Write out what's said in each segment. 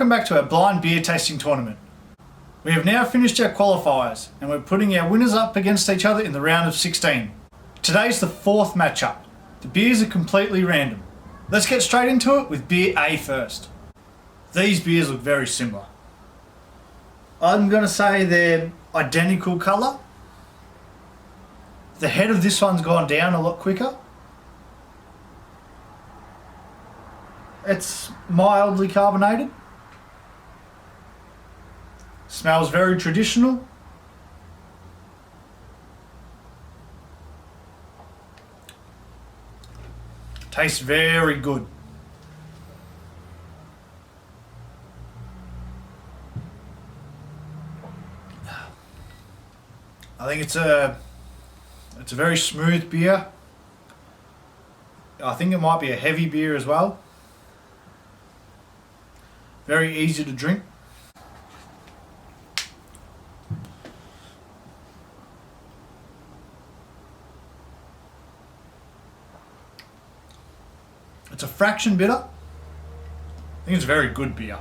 Welcome back to our blind beer tasting tournament. We have now finished our qualifiers and we're putting our winners up against each other in the round of 16. Today's the fourth matchup. The beers are completely random. Let's get straight into it with beer A first. These beers look very similar. I'm going to say they're identical colour. The head of this one's gone down a lot quicker. It's mildly carbonated. Smells very traditional. Tastes very good. I think it's a very smooth beer. I think it might be a heavy beer as well. Very easy to drink. It's a fraction bitter. I think it's a very good beer.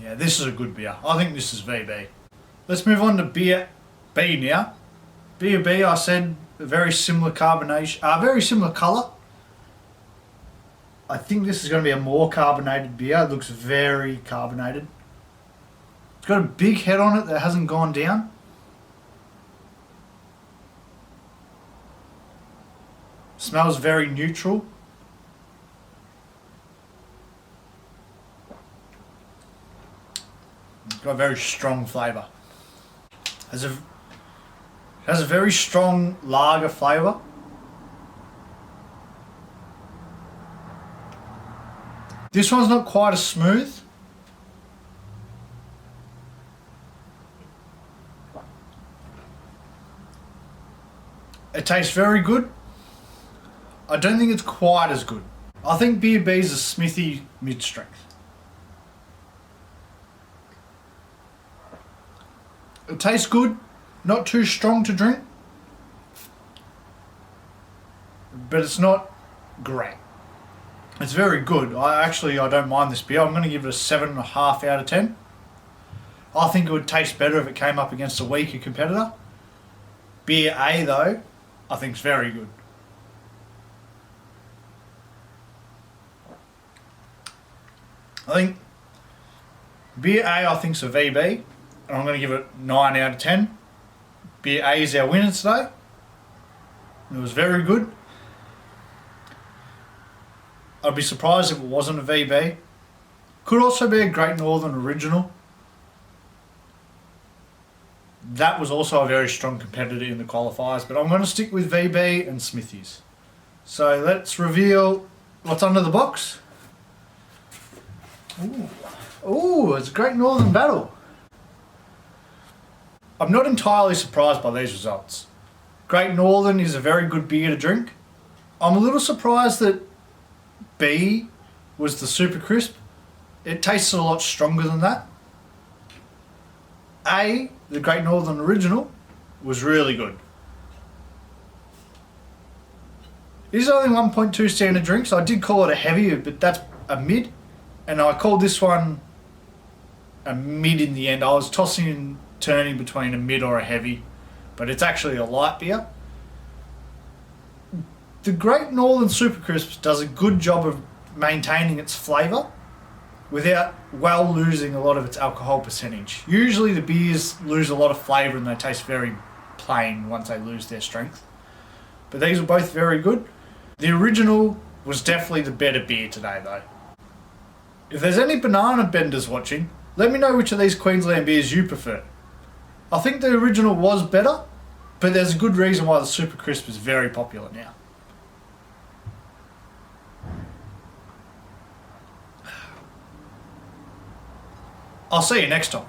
Yeah, this is a good beer. I think this is VB. Let's move on to beer B now. Beer B, I said, a very similar carbonation, very similar colour. I think this is going to be a more carbonated beer. It looks very carbonated. It's got a big head on it that hasn't gone down. Smells very neutral. Got a very strong flavour. Has a very strong lager flavour. This one's not quite as smooth. It tastes very good. I don't think it's quite as good. I think Beer B is a Smithy mid-strength. It tastes good, not too strong to drink, but it's not great. It's very good. I don't mind this beer. I'm going to give it a 7.5 out of 10. I think it would taste better if it came up against a weaker competitor. Beer A though, I think is very good. I think Beer A I think is a VB. And I'm going to give it 9 out of 10. Beer A is our winner today. It was very good. I'd be surprised if it wasn't a VB. Could also be a Great Northern Original. That was also a very strong competitor in the qualifiers, but I'm going to stick with VB and Smithies. So let's reveal what's under the box. Ooh, it's a Great Northern Battle. I'm not entirely surprised by these results. Great Northern is a very good beer to drink. I'm a little surprised that B was the Super Crisp. It tasted a lot stronger than that. A, the Great Northern Original, was really good. It is only 1.2 standard drink, so I did call it a heavy, but that's a mid. And I called this one a mid in the end. I was tossing and turning between a mid or a heavy, but it's actually a light beer. The Great Northern Super Crisp does a good job of maintaining its flavour without losing a lot of its alcohol percentage. Usually the beers lose a lot of flavour and they taste very plain once they lose their strength. But these were both very good. The original was definitely the better beer today though. If there's any banana benders watching, let me know which of these Queensland beers you prefer. I think the original was better, but there's a good reason why the Super Crisp is very popular now. I'll see you next time.